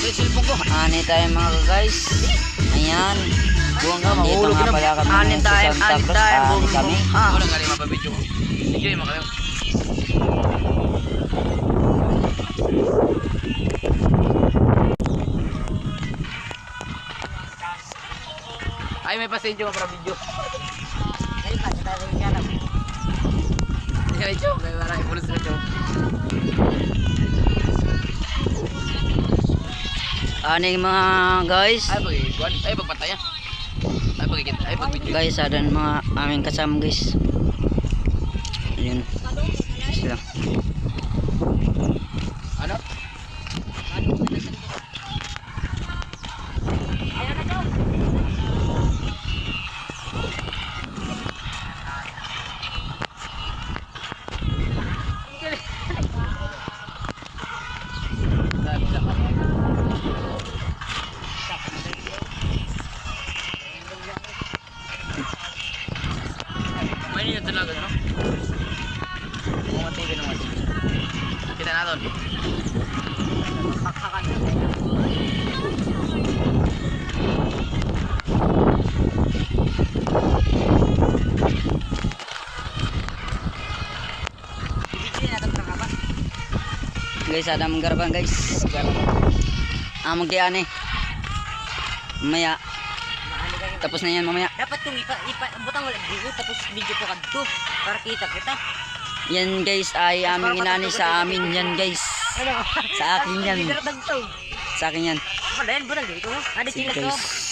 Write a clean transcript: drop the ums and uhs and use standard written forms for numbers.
Ani tayo mga guys. Ayan. Dito nga pala kami sa Santa Cruz. Ani kami. Wala nga rin mapabidyo. Sige, makayo. Ay, may pasensyo para video. Ay, pa, tayo nga lang. Sige, video. May marami pulis na video. Ani mga guys. Ay, pagpataya. Ay, pag-video. Guys, ada mga aming kasama guys. Ayun. Sila. Ano? May niyo talaga, no? Pumatay ka naman. Kita natin. Guys, ada menggarban guys. Amog di ani. Mamaya. Tapos na yan mamaya. Dapat yung butang wala dito tapos video ko kadto para kita. Yan guys ay aming inani sa amin yan guys. Sa akin yan. Sa akin yan. Padayon ba nang dito? Ada Sige sila to. guys.